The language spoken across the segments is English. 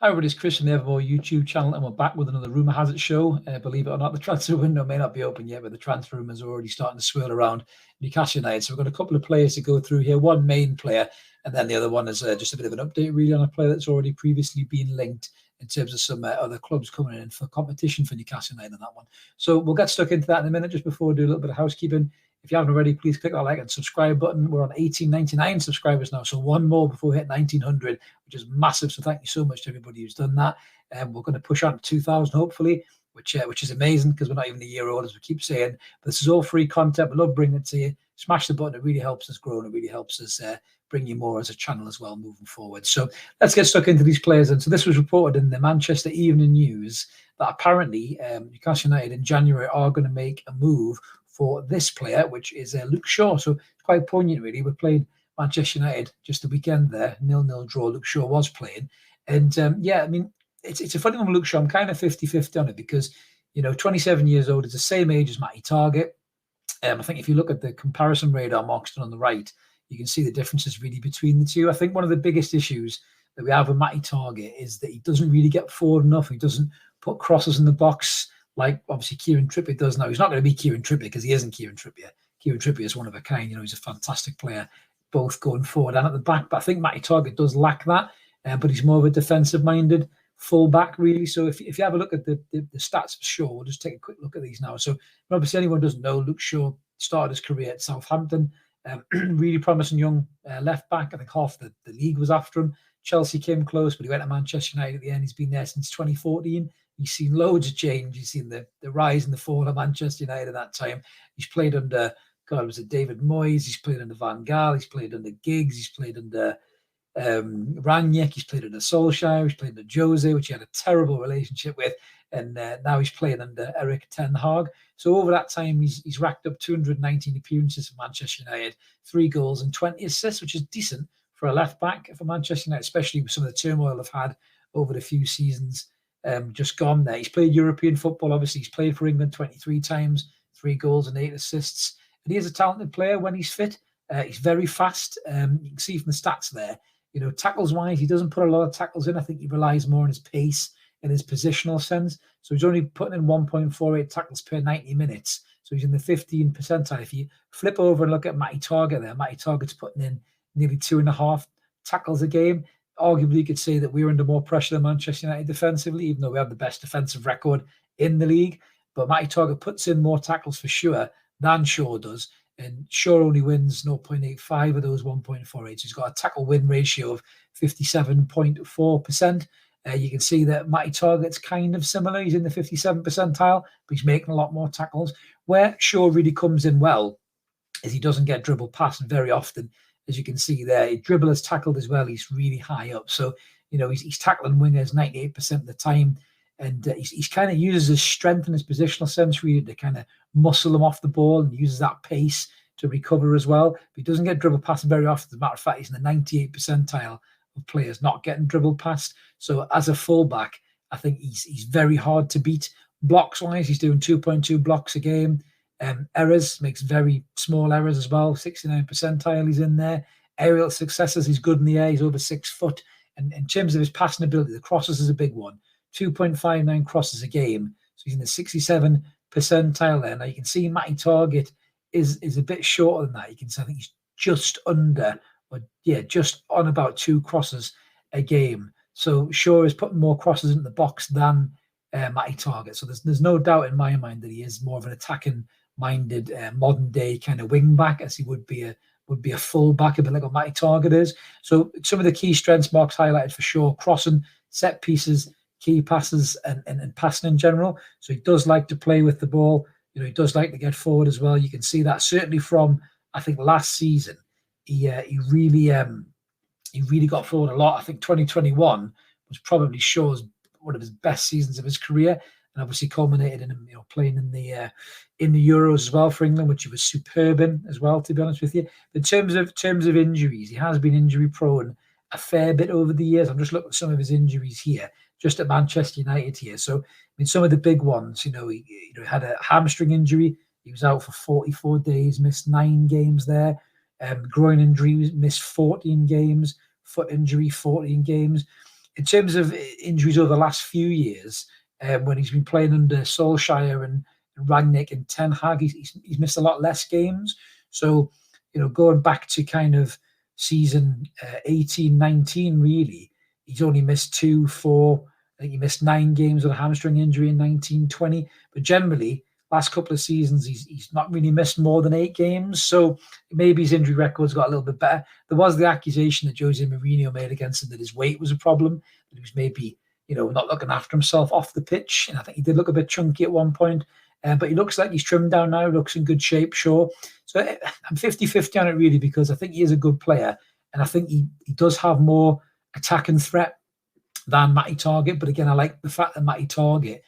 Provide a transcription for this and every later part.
Hi everybody, it's Chris from the Evermore YouTube channel, and we're back with another Rumour Has It show. Believe it or not, the transfer window may not be open yet, but the transfer rumours are already starting to swirl around Newcastle United. So we've got a couple of players to go through here, one main player, and then the other one is just a bit of an update really on a player that's already previously been linked in terms of some other clubs coming in for competition for Newcastle United on that one. So we'll get stuck into that in a minute. Just before we do a little bit of housekeeping, if you haven't already, please click that like and subscribe button. We're on 1899 subscribers now, so one more before we hit 1900, which is massive. So thank you so much to everybody who's done that. We're going to push on to 2000 hopefully, which is amazing because we're not even a year old, as we keep saying. But this is all free content. We love bringing it to you. Smash the button. It really helps us grow, and it really helps us bring you more as a channel as well moving forward. So let's get stuck into these players. And so this was reported in the Manchester Evening News that apparently Newcastle United in January are going to make a move for this player, which is Luke Shaw. So it's quite poignant, really. We played Manchester United just the weekend there, 0-0 draw. Luke Shaw was playing. And yeah, I mean, it's a funny one with Luke Shaw. I'm kind of 50-50 on it because, 27 years old is the same age as Matty Targett. I think if you look at the comparison radar marks on the right, you can see the differences really between the two. I think one of the biggest issues that we have with Matty Targett is that he doesn't really get forward enough. He doesn't put crosses in the box like obviously Kieran Trippier does now. He's not going to be Kieran Trippier because he isn't Kieran Trippier. Kieran Trippier is one of a kind. He's a fantastic player, both going forward and at the back. But I think Matty Targett does lack that, but he's more of a defensive-minded full-back, really. So if you have a look at the stats for Shaw, we'll just take a quick look at these now. So obviously anyone doesn't know, Luke Shaw started his career at Southampton. Really promising young left-back. I think half the league was after him. Chelsea came close, but he went to Manchester United at the end. He's been there since 2014. He's seen loads of change. He's seen the rise and the fall of Manchester United at that time. He's played under, was it David Moyes? He's played under Van Gaal. He's played under Giggs. He's played under Rangnick. He's played under Solskjaer. He's played under Jose, which he had a terrible relationship with. And now he's playing under Erik ten Hag. So over that time, he's racked up 219 appearances for Manchester United, 3 goals and 20 assists, which is decent for a left-back for Manchester United, especially with some of the turmoil they've had over the few seasons just gone there. He's played European football. Obviously, he's played for England 23 times, 3 goals and 8 assists. And he is a talented player when he's fit. He's very fast. You can see from the stats there, tackles-wise, he doesn't put a lot of tackles in. I think he relies more on his pace and his positional sense. So he's only putting in 1.48 tackles per 90 minutes. So he's in the 15th percentile. If you flip over and look at Matty Targett there, Matty Targett's putting in nearly 2.5 tackles a game. Arguably, you could say that we're under more pressure than Manchester United defensively, even though we have the best defensive record in the league. But Matty Targett puts in more tackles for sure than Shaw does. And Shaw only wins 0.85 of those 1.48. So he's got a tackle win ratio of 57.4%. You can see that Matty Targett's kind of similar. He's in the 57th percentile, but he's making a lot more tackles. Where Shaw really comes in well is he doesn't get dribbled past very often. As you can see there, dribbler's tackled as well. He's really high up. So, he's tackling wingers 98% of the time. And he's kind of uses his strength and his positional sense really to kind of muscle them off the ball and uses that pace to recover as well. But he doesn't get dribbled past very often. As a matter of fact, he's in the 98th percentile of players not getting dribbled past. So as a fullback, I think he's very hard to beat. Blocks-wise, he's doing 2.2 blocks a game. Errors, makes very small errors as well. 69th percentile, he's in there. Aerial successes, he's good in the air. He's over 6 foot. And in terms of his passing ability, the crosses is a big one. 2.59 crosses a game. So he's in the 67th percentile there. Now you can see Matty Targett is a bit shorter than that. You can see, I think he's just under, just on about 2 crosses a game. So Shaw is putting more crosses into the box than Matty Targett. So there's no doubt in my mind that he is more of an attacking-minded modern day kind of wing back, as he would be a full back, a bit like what Matty Targett is. So some of the key strengths marks highlighted for Shaw: crossing, set pieces, key passes, and passing in general. So he does like to play with the ball. He does like to get forward as well. You can see that certainly from, I think, last season. He really got forward a lot. I think 2021 was probably Shaw's one of his best seasons of his career, and obviously culminated in him playing in the Euros as well for England, which he was superb in as well, to be honest with you. In terms of injuries, he has been injury prone a fair bit over the years. I'm just looking at some of his injuries here, just at Manchester United here. So, some of the big ones, he had a hamstring injury. He was out for 44 days, missed 9 games there. Groin injury, missed 14 games. Foot injury, 14 games. in terms of injuries over the last few years, when he's been playing under Solskjaer and Rangnick and Ten Hag, he's missed a lot less games. So, going back to kind of season 18-19, really, he's only missed 2, 4. I think he missed 9 games with a hamstring injury in 19-20. But generally, last couple of seasons, he's not really missed more than 8 games. So maybe his injury record's got a little bit better. There was the accusation that Jose Mourinho made against him that his weight was a problem, that he was maybe, not looking after himself off the pitch. And I think he did look a bit chunky at one point. But he looks like he's trimmed down now, looks in good shape, sure. So I'm 50-50 on it, really, because I think he is a good player. And I think he does have more attacking threat than Matty Targett. But again, I like the fact that Matty Targett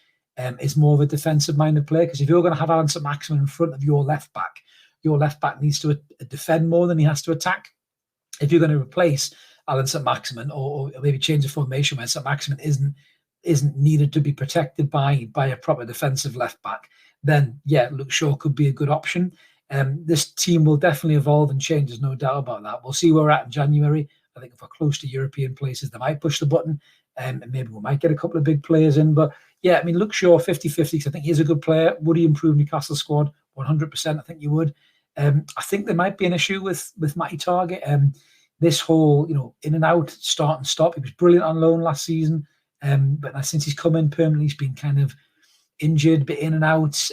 is more of a defensive-minded player, because if you're going to have Alan St-Maximin in front of your left-back needs to defend more than he has to attack. If you're going to replace Alan St-Maximin or maybe change the formation where St-Maximin isn't needed to be protected by a proper defensive left-back, then, yeah, Luke Shaw could be a good option. This team will definitely evolve and change, there's no doubt about that. We'll see where we're at in January. I think if we're close to European places, they might push the button, and maybe we might get a couple of big players in. But yeah, I mean, Luke Shaw, 50-50, because I think he's a good player. Would he improve Newcastle squad? 100%, I think you would. I think there might be an issue with Matty Targett. This whole, in and out, start and stop. He was brilliant on loan last season, but since he's come in permanently, he's been kind of injured, but in and out.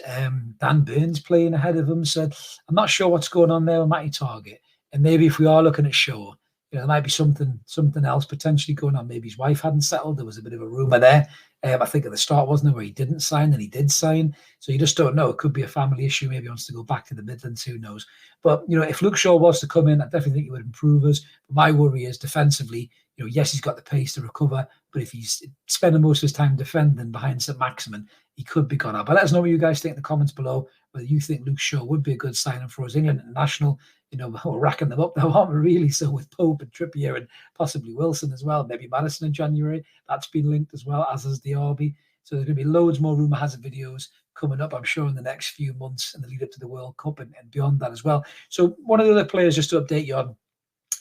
Dan Burns playing ahead of him, so I'm not sure what's going on there with Matty Targett. And maybe if we are looking at Shaw, there might be something else potentially going on. Maybe his wife hadn't settled. There was a bit of a rumour there. I think at the start, wasn't there, where he didn't sign, and he did sign. So you just don't know. It could be a family issue. Maybe he wants to go back to the Midlands. Who knows? But, if Luke Shaw was to come in, I definitely think he would improve us. But my worry is defensively, yes, he's got the pace to recover, but if he's spending most of his time defending behind St-Maximin, he could be gone out. But let us know what you guys think in the comments below, whether you think Luke Shaw would be a good signing for us. England International, we're racking them up now, aren't we, really? So with Pope and Trippier and possibly Wilson as well, maybe Maddison in January, that's been linked as well, as is Diaby. So there's going to be loads more rumour has it videos coming up, I'm sure, in the next few months in the lead up to the World Cup and beyond that as well. So one of the other players, just to update you on,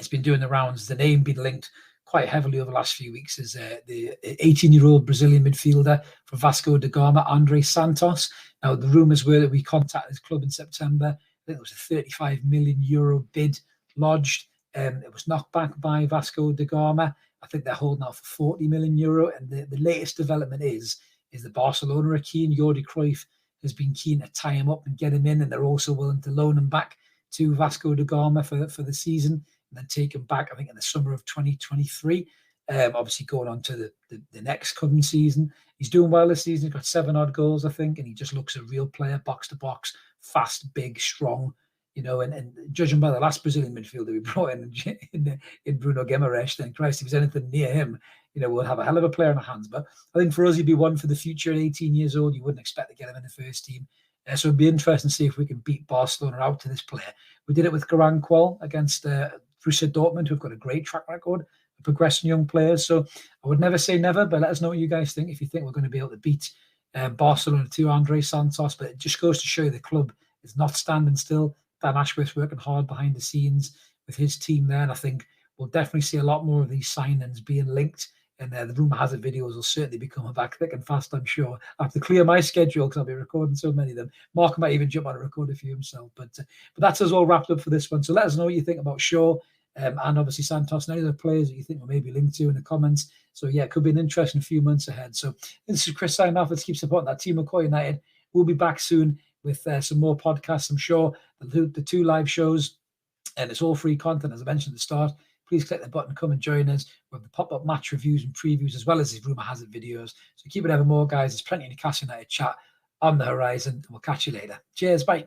it's been doing the rounds, the name being linked quite heavily over the last few weeks, is the 18-year-old Brazilian midfielder from Vasco da Gama, Andre Santos. Now, the rumours were that we contacted his club in September. I think it was a 35 million euro bid lodged. It was knocked back by Vasco da Gama. I think they're holding out for 40 million euro. And the latest development is the Barcelona are keen. Jordi Cruyff has been keen to tie him up and get him in, and they're also willing to loan him back to Vasco da Gama for the season, and then take him back, I think, in the summer of 2023. Obviously going on to the next coming season. He's doing well this season. He's got 7 odd goals, I think, and he just looks a real player, box to box, fast, big, strong. And judging by the last Brazilian midfielder we brought in Bruno Guimaraes, then Christ, if there's anything near him, we'll have a hell of a player in our hands. But I think for us, he'd be one for the future. At 18 years old, you wouldn't expect to get him in the first team. So it'd be interesting to see if we can beat Barcelona out to this player. We did it with Garang Kuol against Borussia Dortmund, who've got a great track record of progressing young players. So I would never say never, but let us know what you guys think, if you think we're going to be able to beat Barcelona to Andre Santos. But it just goes to show you the club is not standing still. Dan Ashworth's working hard behind the scenes with his team there, and I think we'll definitely see a lot more of these signings being linked. And the rumour has it videos will certainly be coming back thick and fast, I'm sure. I have to clear my schedule because I'll be recording so many of them. Mark might even jump on and record a few himself. But that's us all wrapped up for this one. So let us know what you think about Shaw and obviously Santos and any other players that you think we may be linked to in the comments. So yeah, it could be an interesting few months ahead. So this is Chris signing off. Let's keep supporting that team, McCoy United. We'll be back soon with some more podcasts, I'm sure. The 2 live shows, and it's all free content, as I mentioned at the start. Please click the button, come and join us. We have the pop-up match reviews and previews, as well as these rumour has it videos. So keep it ever more, guys. There's plenty of Newcastle United chat on the horizon, and we'll catch you later. Cheers, bye.